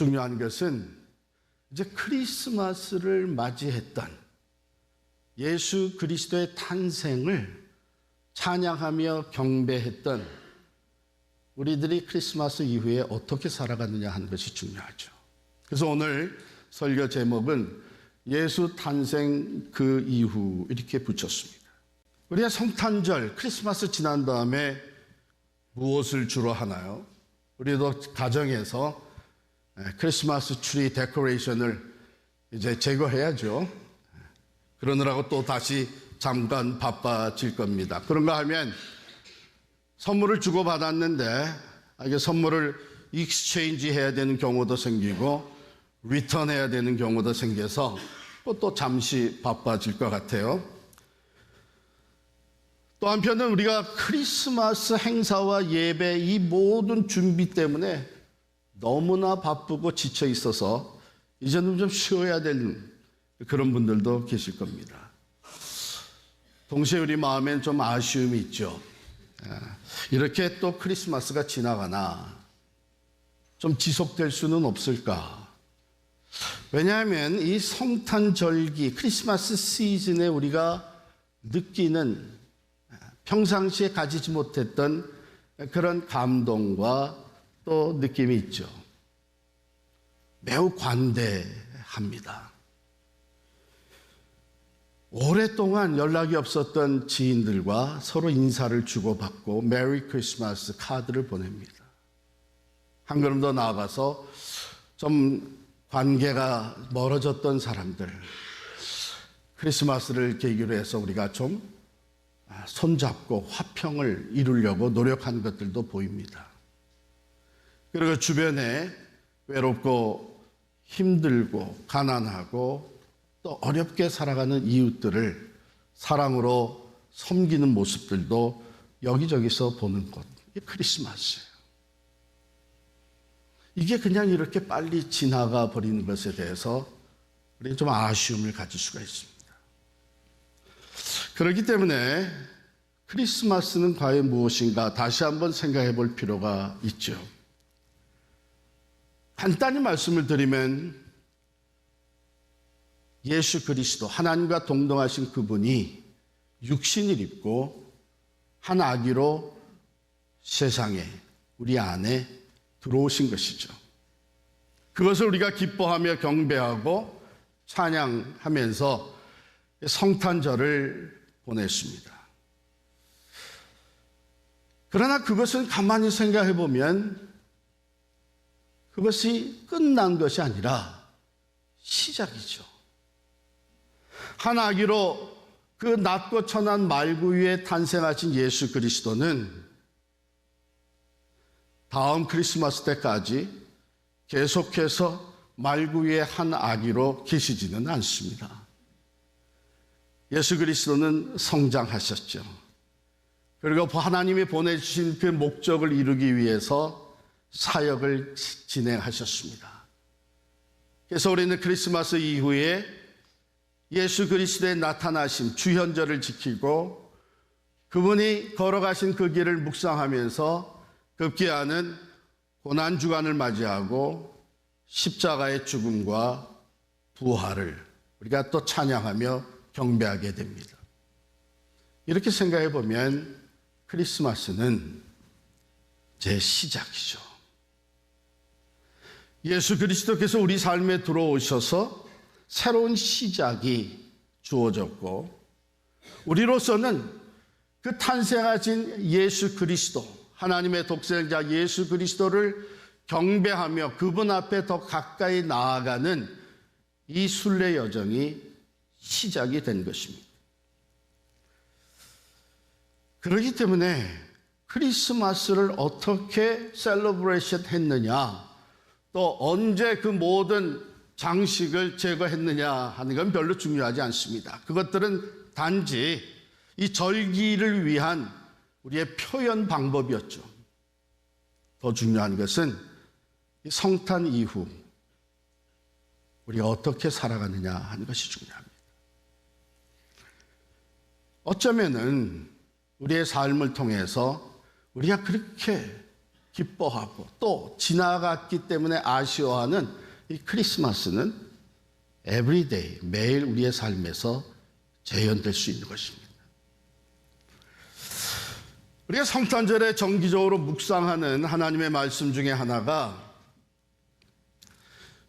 중요한 것은 이제 크리스마스를 맞이했던 예수 그리스도의 탄생을 찬양하며 경배했던 우리들이 크리스마스 이후에 어떻게 살아갔느냐 하는 것이 중요하죠. 그래서 오늘 설교 제목은 예수 탄생 그 이후 이렇게 붙였습니다. 우리가 성탄절, 크리스마스 지난 다음에 무엇을 주로 하나요? 우리도 가정에서 크리스마스 트리 데코레이션을 이제 제거해야죠. 그러느라고 또 다시 잠깐 바빠질 겁니다. 그런가 하면 선물을 주고받았는데 이게 선물을 익스체인지 해야 되는 경우도 생기고 리턴해야 되는 경우도 생겨서 또 잠시 바빠질 것 같아요. 또 한편은 우리가 크리스마스 행사와 예배 이 모든 준비 때문에 너무나 바쁘고 지쳐 있어서 이제는 좀 쉬어야 되는 그런 분들도 계실 겁니다. 동시에 우리 마음엔 좀 아쉬움이 있죠. 이렇게 또 크리스마스가 지나가나 좀 지속될 수는 없을까? 왜냐하면 이 성탄절기 크리스마스 시즌에 우리가 느끼는 평상시에 가지지 못했던 그런 감동과 또 느낌이 있죠. 매우 관대합니다. 오랫동안 연락이 없었던 지인들과 서로 인사를 주고받고 메리 크리스마스 카드를 보냅니다. 한 걸음 더 나아가서 좀 관계가 멀어졌던 사람들, 크리스마스를 계기로 해서 우리가 좀 손잡고 화평을 이루려고 노력한 것들도 보입니다. 그리고 주변에 외롭고 힘들고 가난하고 또 어렵게 살아가는 이웃들을 사랑으로 섬기는 모습들도 여기저기서 보는 것, 이게 크리스마스예요. 이게 그냥 이렇게 빨리 지나가 버리는 것에 대해서 우리는 좀 아쉬움을 가질 수가 있습니다. 그렇기 때문에 크리스마스는 과연 무엇인가 다시 한번 생각해 볼 필요가 있죠. 간단히 말씀을 드리면 예수 그리스도 하나님과 동등하신 그분이 육신을 입고 한 아기로 세상에 우리 안에 들어오신 것이죠. 그것을 우리가 기뻐하며 경배하고 찬양하면서 성탄절을 보냈습니다. 그러나 그것은 가만히 생각해 보면 그것이 끝난 것이 아니라 시작이죠. 한 아기로 그 낮고 천한 말구 위에 탄생하신 예수 그리스도는 다음 크리스마스 때까지 계속해서 말구 위에 한 아기로 계시지는 않습니다. 예수 그리스도는 성장하셨죠. 그리고 하나님이 보내주신 그 목적을 이루기 위해서 사역을 진행하셨습니다. 그래서 우리는 크리스마스 이후에 예수 그리스도의 나타나심, 주현절을 지키고 그분이 걸어가신 그 길을 묵상하면서 급기야는 고난주간을 맞이하고 십자가의 죽음과 부활을 우리가 또 찬양하며 경배하게 됩니다. 이렇게 생각해 보면 크리스마스는 제 시작이죠. 예수 그리스도께서 우리 삶에 들어오셔서 새로운 시작이 주어졌고 우리로서는 그 탄생하신 예수 그리스도, 하나님의 독생자 예수 그리스도를 경배하며 그분 앞에 더 가까이 나아가는 이 순례 여정이 시작이 된 것입니다. 그렇기 때문에 크리스마스를 어떻게 셀러브레이션 했느냐, 또 언제 그 모든 장식을 제거했느냐 하는 건 별로 중요하지 않습니다. 그것들은 단지 이 절기를 위한 우리의 표현 방법이었죠. 더 중요한 것은 이 성탄 이후 우리가 어떻게 살아가느냐 하는 것이 중요합니다. 어쩌면은 우리의 삶을 통해서 우리가 그렇게 기뻐하고 또 지나갔기 때문에 아쉬워하는 이 크리스마스는 에브리데이, 매일 우리의 삶에서 재현될 수 있는 것입니다. 우리가 성탄절에 정기적으로 묵상하는 하나님의 말씀 중에 하나가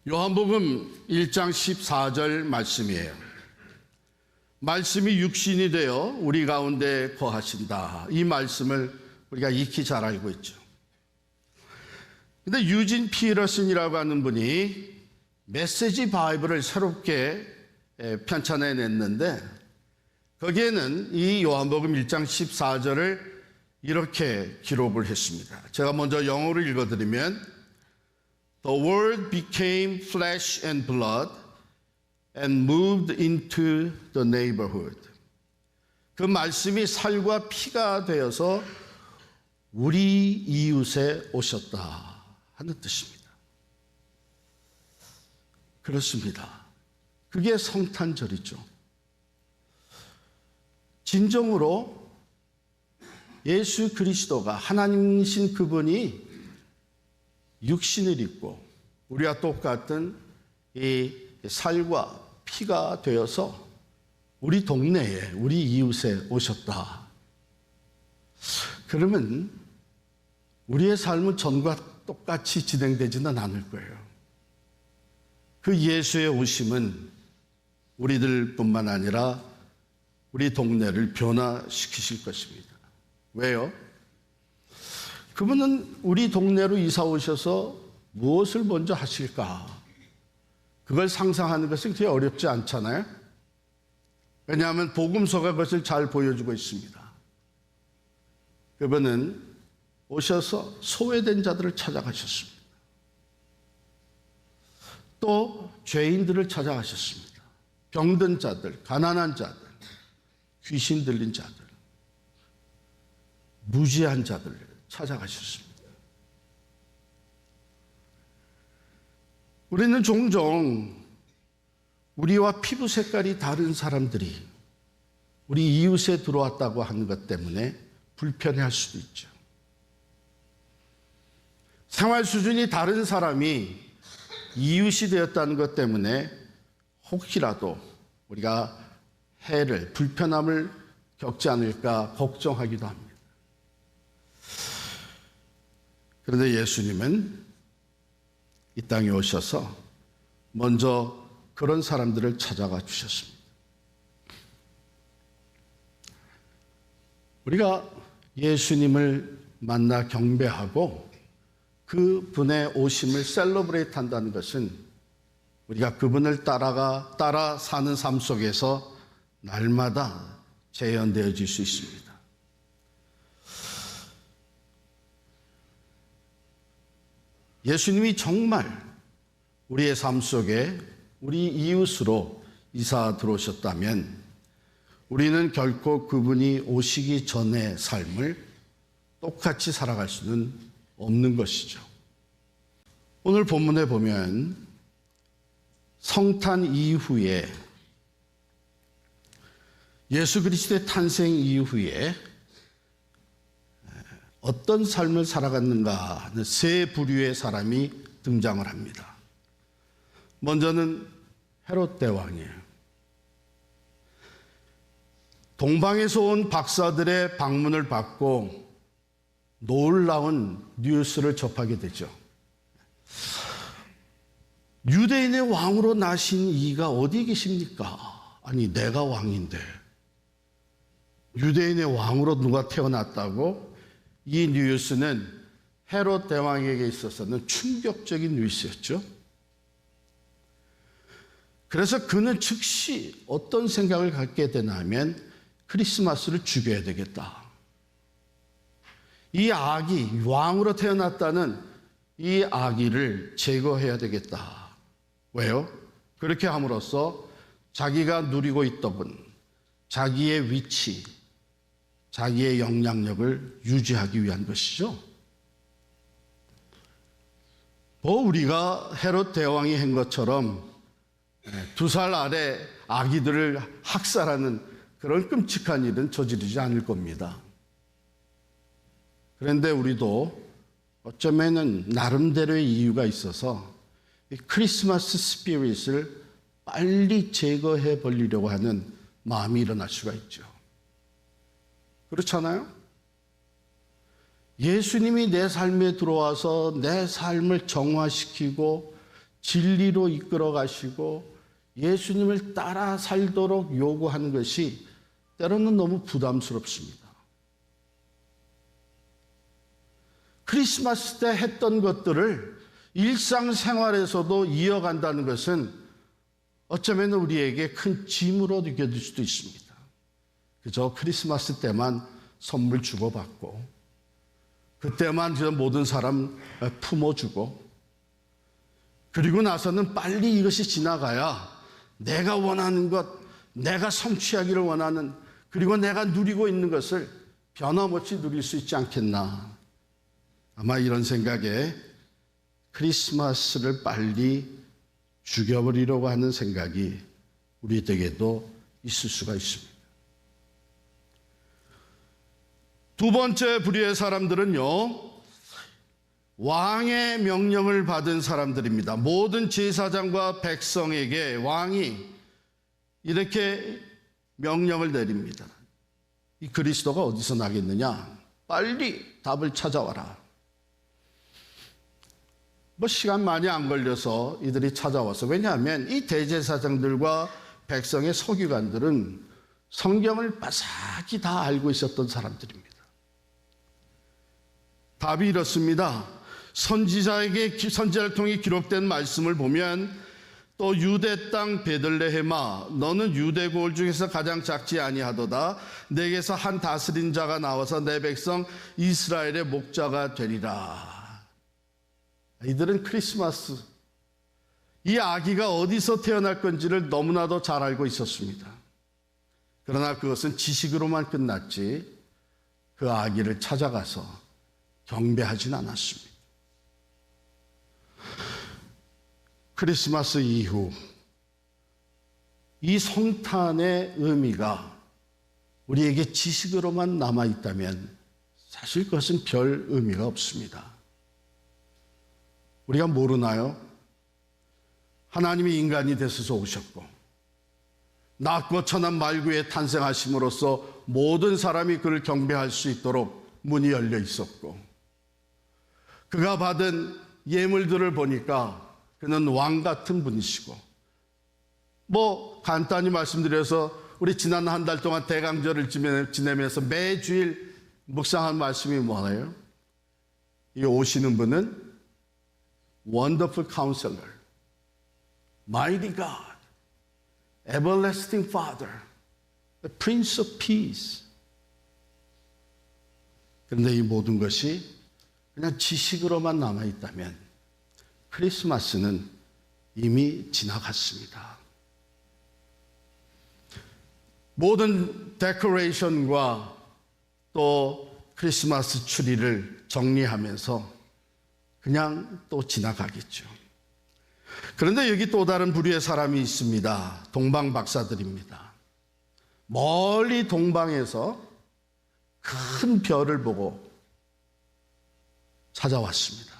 요한복음 1장 14절 말씀이에요. 말씀이 육신이 되어 우리 가운데 거하신다. 이 말씀을 우리가 익히 잘 알고 있죠. 근데 유진 피러슨이라고 하는 분이 메시지 바이블을 새롭게 편찬해 냈는데 거기에는 이 요한복음 1장 14절을 이렇게 기록을 했습니다. 제가 먼저 영어로 읽어드리면 The word became flesh and blood and moved into the neighborhood. 그 말씀이 살과 피가 되어서 우리 이웃에 오셨다 하는 뜻입니다. 그렇습니다. 그게 성탄절이죠. 진정으로 예수 그리스도가 하나님이신 그분이 육신을 입고 우리와 똑같은 이 살과 피가 되어서 우리 동네에 우리 이웃에 오셨다. 그러면 우리의 삶은 전과 똑같이 진행되지는 않을 거예요. 그 예수의 오심은 우리들뿐만 아니라 우리 동네를 변화시키실 것입니다. 왜요? 그분은 우리 동네로 이사 오셔서 무엇을 먼저 하실까? 그걸 상상하는 것은 그렇게 어렵지 않잖아요. 왜냐하면 복음서가 그것을 잘 보여주고 있습니다. 그분은 오셔서 소외된 자들을 찾아가셨습니다. 또 죄인들을 찾아가셨습니다. 병든 자들, 가난한 자들, 귀신 들린 자들, 무지한 자들을 찾아가셨습니다. 우리는 종종 우리와 피부 색깔이 다른 사람들이 우리 이웃에 들어왔다고 하는 것 때문에 불편해할 수도 있죠. 생활 수준이 다른 사람이 이웃이 되었다는 것 때문에 혹시라도 우리가 해를, 불편함을 겪지 않을까 걱정하기도 합니다. 그런데 예수님은 이 땅에 오셔서 먼저 그런 사람들을 찾아가 주셨습니다. 우리가 예수님을 만나 경배하고 그 분의 오심을 셀러브레이트 한다는 것은 우리가 그분을 따라 사는 삶 속에서 날마다 재현되어질 수 있습니다. 예수님이 정말 우리의 삶 속에 우리 이웃으로 이사 들어오셨다면 우리는 결코 그분이 오시기 전의 삶을 똑같이 살아갈 수는 없는 것이죠. 오늘 본문에 보면 성탄 이후에 예수 그리스도의 탄생 이후에 어떤 삶을 살아갔는가 하는 세 부류의 사람이 등장을 합니다. 먼저는 헤롯 대왕이에요. 동방에서 온 박사들의 방문을 받고 놀라운 뉴스를 접하게 되죠. 유대인의 왕으로 나신 이가 어디 계십니까? 아니, 내가 왕인데 유대인의 왕으로 누가 태어났다고? 이 뉴스는 헤롯 대왕에게 있어서는 충격적인 뉴스였죠. 그래서 그는 즉시 어떤 생각을 갖게 되나 하면 크리스마스를 죽여야 되겠다. 이 아기, 왕으로 태어났다는 이 아기를 제거해야 되겠다. 왜요? 그렇게 함으로써 자기가 누리고 있던 자기의 위치, 자기의 영향력을 유지하기 위한 것이죠. 우리가 헤롯 대왕이 한 것처럼 2살 아래 아기들을 학살하는 그런 끔찍한 일은 저지르지 않을 겁니다. 그런데 우리도 어쩌면은 나름대로의 이유가 있어서 이 크리스마스 스피릿을 빨리 제거해 버리려고 하는 마음이 일어날 수가 있죠. 그렇잖아요? 예수님이 내 삶에 들어와서 내 삶을 정화시키고 진리로 이끌어 가시고 예수님을 따라 살도록 요구하는 것이 때로는 너무 부담스럽습니다. 크리스마스 때 했던 것들을 일상생활에서도 이어간다는 것은 어쩌면 우리에게 큰 짐으로 느껴질 수도 있습니다. 그저 크리스마스 때만 선물 주고받고 그때만 모든 사람 품어주고 그리고 나서는 빨리 이것이 지나가야 내가 원하는 것, 내가 성취하기를 원하는 그리고 내가 누리고 있는 것을 변함없이 누릴 수 있지 않겠나. 아마 이런 생각에 크리스마스를 빨리 죽여버리려고 하는 생각이 우리에게도 있을 수가 있습니다. 두 번째 부류의 사람들은요, 왕의 명령을 받은 사람들입니다. 모든 제사장과 백성에게 왕이 이렇게 명령을 내립니다. 이 그리스도가 어디서 나겠느냐? 빨리 답을 찾아와라. 시간 많이 안 걸려서 이들이 찾아와서, 왜냐하면 이 대제사장들과 백성의 서기관들은 성경을 바삭히 다 알고 있었던 사람들입니다. 답이 이렇습니다. 선지자를 통해 기록된 말씀을 보면 또 유대 땅 베들레헴아 너는 유대 고을 중에서 가장 작지 아니하도다. 내게서 한 다스린 자가 나와서 내 백성 이스라엘의 목자가 되리라. 이들은 크리스마스, 이 아기가 어디서 태어날 건지를 너무나도 잘 알고 있었습니다. 그러나 그것은 지식으로만 끝났지 그 아기를 찾아가서 경배하진 않았습니다. 크리스마스 이후 이 성탄의 의미가 우리에게 지식으로만 남아있다면 사실 그것은 별 의미가 없습니다. 우리가 모르나요? 하나님이 인간이 되셔서 오셨고 낮고 천한 말구에 탄생하심으로써 모든 사람이 그를 경배할 수 있도록 문이 열려 있었고 그가 받은 예물들을 보니까 그는 왕 같은 분이시고 간단히 말씀드려서 우리 지난 한 달 동안 대강절을 지내면서 매주일 묵상한 말씀이 뭐예요? 이 오시는 분은 Wonderful Counselor, Mighty God, Everlasting Father, the Prince of Peace. 그런데 이 모든 것이 그냥 지식으로만 남아있다면 크리스마스는 이미 지나갔습니다. 모든 데코레이션과 또 크리스마스 추리를 정리하면서 그냥 또 지나가겠죠. 그런데 여기 또 다른 부류의 사람이 있습니다. 동방 박사들입니다. 멀리 동방에서 큰 별을 보고 찾아왔습니다.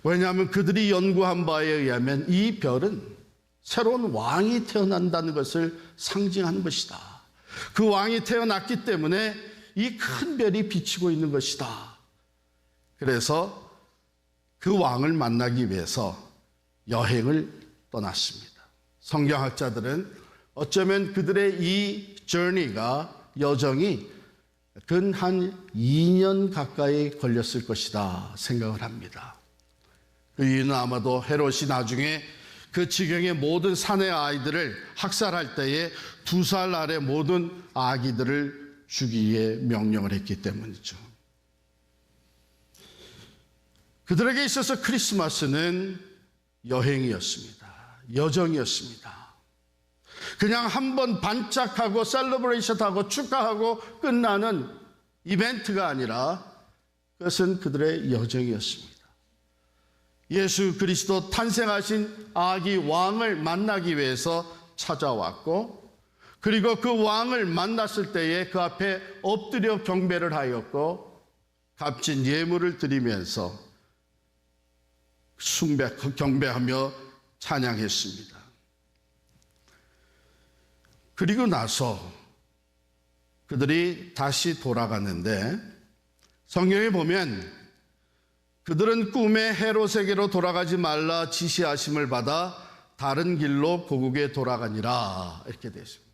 왜냐하면 그들이 연구한 바에 의하면 이 별은 새로운 왕이 태어난다는 것을 상징하는 것이다. 그 왕이 태어났기 때문에 이 큰 별이 비치고 있는 것이다. 그래서 그 왕을 만나기 위해서 여행을 떠났습니다. 성경학자들은 어쩌면 그들의 이 여정이 근 한 2년 가까이 걸렸을 것이다 생각을 합니다. 그 이유는 아마도 헤롯이 나중에 그 지경의 모든 사내 아이들을 학살할 때에 2살 아래 모든 아기들을 죽이게 명령을 했기 때문이죠. 그들에게 있어서 크리스마스는 여행이었습니다. 여정이었습니다. 그냥 한번 반짝하고 셀러브레이션하고 축하하고 끝나는 이벤트가 아니라 그것은 그들의 여정이었습니다. 예수 그리스도 탄생하신 아기 왕을 만나기 위해서 찾아왔고 그리고 그 왕을 만났을 때에 그 앞에 엎드려 경배를 하였고 값진 예물을 드리면서 경배하며 찬양했습니다. 그리고 나서 그들이 다시 돌아갔는데 성경에 보면 그들은 꿈에 헤롯에게로 돌아가지 말라 지시하심을 받아 다른 길로 고국에 돌아가니라 이렇게 되어 있습니다.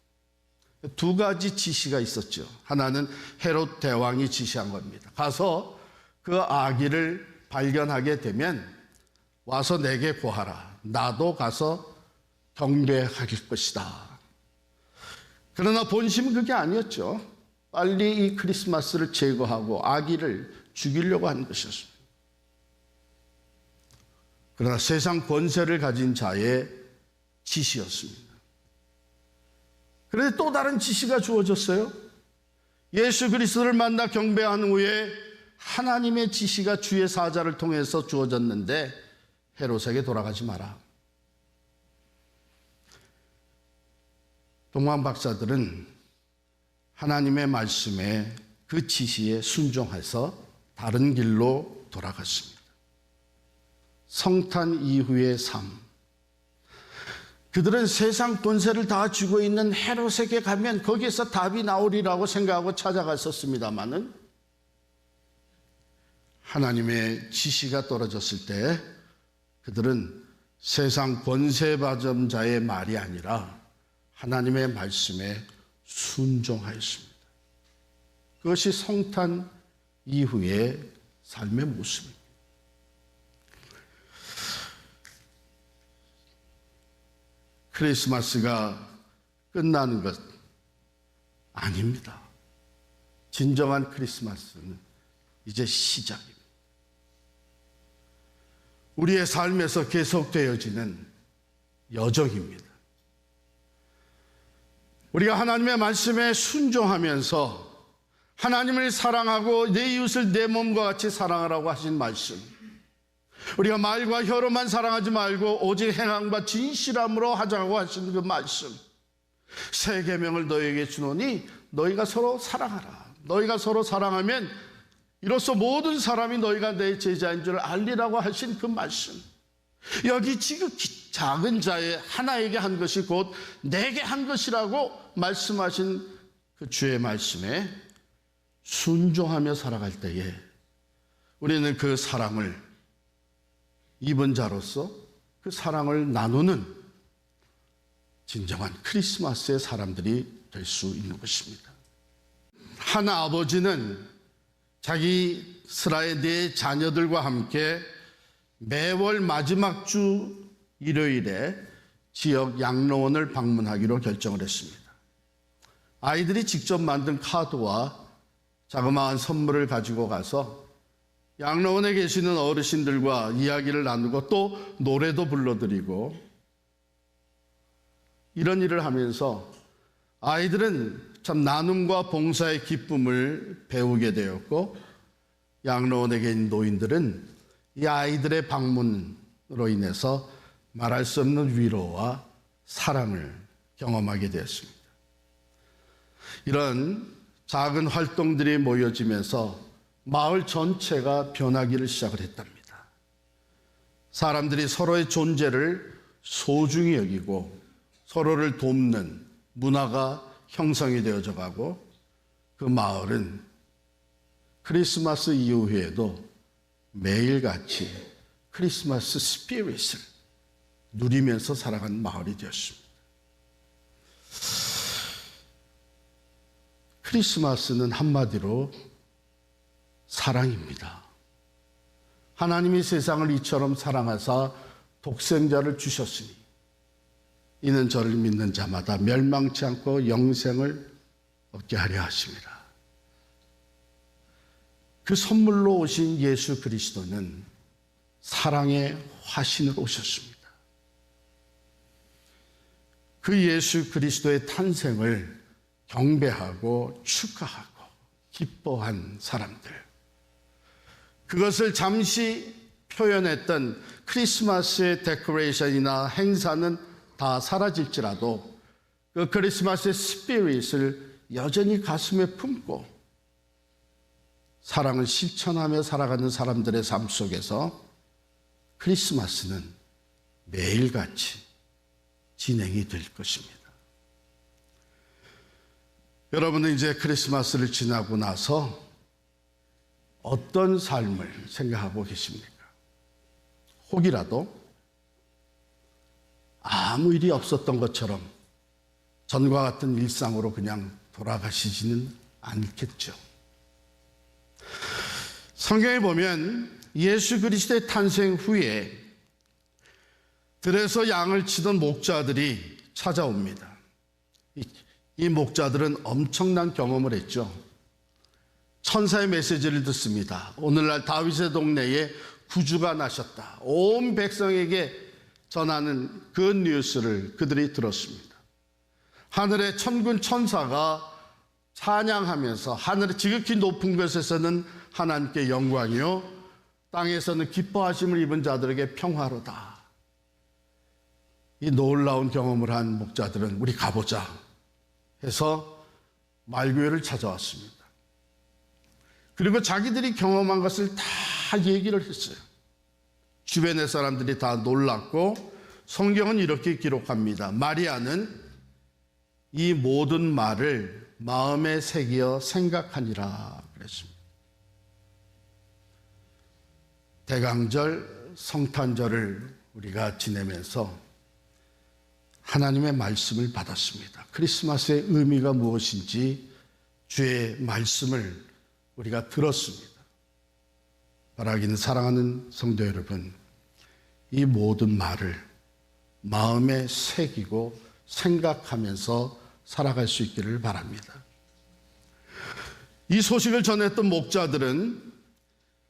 두 가지 지시가 있었죠. 하나는 헤롯 대왕이 지시한 겁니다. 가서 그 아기를 발견하게 되면 와서 내게 고하라. 나도 가서 경배할 것이다. 그러나 본심은 그게 아니었죠. 빨리 이 크리스마스를 제거하고 아기를 죽이려고 하는 것이었습니다. 그러나 세상 권세를 가진 자의 지시였습니다. 그런데 또 다른 지시가 주어졌어요. 예수 그리스도를 만나 경배한 후에 하나님의 지시가 주의 사자를 통해서 주어졌는데 헤롯에게 돌아가지 마라. 동방 박사들은 하나님의 말씀에 그 지시에 순종해서 다른 길로 돌아갔습니다. 성탄 이후의 삶. 그들은 세상 권세를 다 쥐고 있는 헤롯에게 가면 거기에서 답이 나오리라고 생각하고 찾아갔었습니다마는 하나님의 지시가 떨어졌을 때 그들은 세상 권세받은 자의 말이 아니라 하나님의 말씀에 순종하였습니다. 그것이 성탄 이후의 삶의 모습입니다. 크리스마스가 끝나는 것 아닙니다. 진정한 크리스마스는 이제 시작입니다. 우리의 삶에서 계속되어지는 여정입니다. 우리가 하나님의 말씀에 순종하면서 하나님을 사랑하고 내 이웃을 내 몸과 같이 사랑하라고 하신 말씀, 우리가 말과 혀로만 사랑하지 말고 오직 행함과 진실함으로 하자고 하신 그 말씀, 새 계명을 너희에게 주노니 너희가 서로 사랑하라. 너희가 서로 사랑하면 이로써 모든 사람이 너희가 내 제자인 줄 알리라고 하신 그 말씀, 여기 지극히 작은 자의 하나에게 한 것이 곧 내게 한 것이라고 말씀하신 그 주의 말씀에 순종하며 살아갈 때에 우리는 그 사랑을 입은 자로서 그 사랑을 나누는 진정한 크리스마스의 사람들이 될 수 있는 것입니다. 한 아버지는 자기 스라의 네 자녀들과 함께 매월 마지막 주 일요일에 지역 양로원을 방문하기로 결정을 했습니다. 아이들이 직접 만든 카드와 자그마한 선물을 가지고 가서 양로원에 계시는 어르신들과 이야기를 나누고 또 노래도 불러드리고 이런 일을 하면서 아이들은 참 나눔과 봉사의 기쁨을 배우게 되었고 양로원에 계신 노인들은 이 아이들의 방문으로 인해서 말할 수 없는 위로와 사랑을 경험하게 되었습니다. 이런 작은 활동들이 모여지면서 마을 전체가 변하기를 시작을 했답니다. 사람들이 서로의 존재를 소중히 여기고 서로를 돕는 문화가 형성이 되어져 가고 그 마을은 크리스마스 이후에도 매일같이 크리스마스 스피릿을 누리면서 살아간 마을이 되었습니다. 크리스마스는 한마디로 사랑입니다. 하나님이 세상을 이처럼 사랑하사 독생자를 주셨으니 이는 저를 믿는 자마다 멸망치 않고 영생을 얻게 하려 하심이라. 그 선물로 오신 예수 그리스도는 사랑의 화신으로 오셨습니다. 그 예수 그리스도의 탄생을 경배하고 축하하고 기뻐한 사람들, 그것을 잠시 표현했던 크리스마스의 데코레이션이나 행사는 다 사라질지라도 그 크리스마스의 스피릿을 여전히 가슴에 품고 사랑을 실천하며 살아가는 사람들의 삶 속에서 크리스마스는 매일같이 진행이 될 것입니다. 여러분은 이제 크리스마스를 지나고 나서 어떤 삶을 생각하고 계십니까? 혹이라도 아무 일이 없었던 것처럼 전과 같은 일상으로 그냥 돌아가시지는 않겠죠. 성경에 보면 예수 그리스도의 탄생 후에 들에서 양을 치던 목자들이 찾아옵니다. 이 목자들은 엄청난 경험을 했죠. 천사의 메시지를 듣습니다. 오늘날 다윗의 동네에 구주가 나셨다. 온 백성에게 전하는 그 뉴스를 그들이 들었습니다. 하늘의 천군 천사가 찬양하면서 하늘의 지극히 높은 곳에서는 하나님께 영광이요 땅에서는 기뻐하심을 입은 자들에게 평화로다. 이 놀라운 경험을 한 목자들은 우리 가보자 해서 말교회를 찾아왔습니다. 그리고 자기들이 경험한 것을 다 얘기를 했어요. 주변의 사람들이 다 놀랐고 성경은 이렇게 기록합니다. 마리아는 이 모든 말을 마음에 새기어 생각하니라 그랬습니다. 대강절, 성탄절을 우리가 지내면서 하나님의 말씀을 받았습니다. 크리스마스의 의미가 무엇인지 주의 말씀을 우리가 들었습니다. 바라기는 사랑하는 성도 여러분, 이 모든 말을 마음에 새기고 생각하면서 살아갈 수 있기를 바랍니다. 이 소식을 전했던 목자들은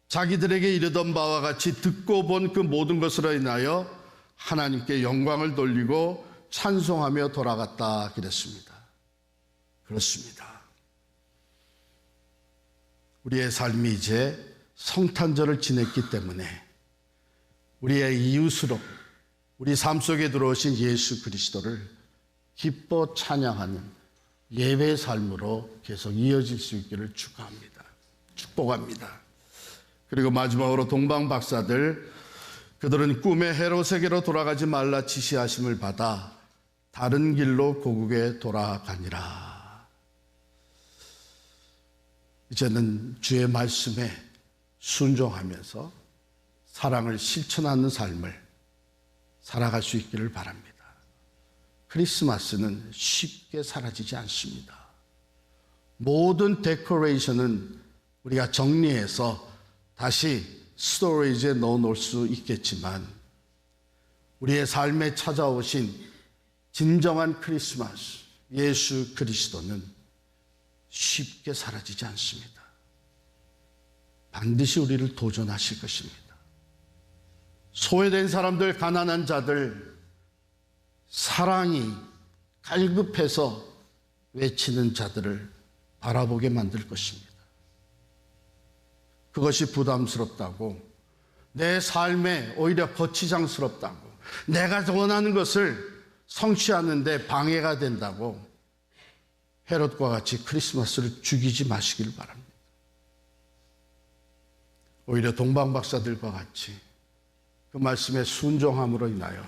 자기들에게 이르던 바와 같이 듣고 본 그 모든 것으로 인하여 하나님께 영광을 돌리고 찬송하며 돌아갔다 그랬습니다. 그렇습니다. 우리의 삶이 이제 성탄절을 지냈기 때문에 우리의 이웃으로 우리 삶 속에 들어오신 예수 그리스도를 기뻐 찬양하는 예배의 삶으로 계속 이어질 수 있기를 축복합니다. 축복합니다. 그리고 마지막으로 동방 박사들, 그들은 꿈의 헤롯에게로 돌아가지 말라 지시하심을 받아 다른 길로 고국에 돌아가니라. 이제는 주의 말씀에 순종하면서 사랑을 실천하는 삶을 살아갈 수 있기를 바랍니다. 크리스마스는 쉽게 사라지지 않습니다. 모든 데코레이션은 우리가 정리해서 다시 스토리지에 넣어놓을 수 있겠지만 우리의 삶에 찾아오신 진정한 크리스마스, 예수 그리스도는 쉽게 사라지지 않습니다. 반드시 우리를 도전하실 것입니다. 소외된 사람들, 가난한 자들, 사랑이 갈급해서 외치는 자들을 바라보게 만들 것입니다. 그것이 부담스럽다고, 내 삶에 오히려 거치장스럽다고, 내가 원하는 것을 성취하는데 방해가 된다고 헤롯과 같이 크리스마스를 죽이지 마시길 바랍니다. 오히려 동방박사들과 같이 그 말씀에 순종함으로 인하여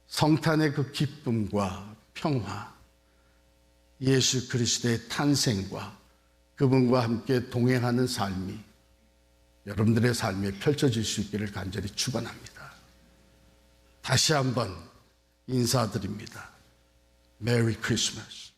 성탄의 그 기쁨과 평화, 예수 그리스도의 탄생과 그분과 함께 동행하는 삶이 여러분들의 삶에 펼쳐질 수 있기를 간절히 축원합니다. 다시 한번 인사드립니다. 메리 크리스마스.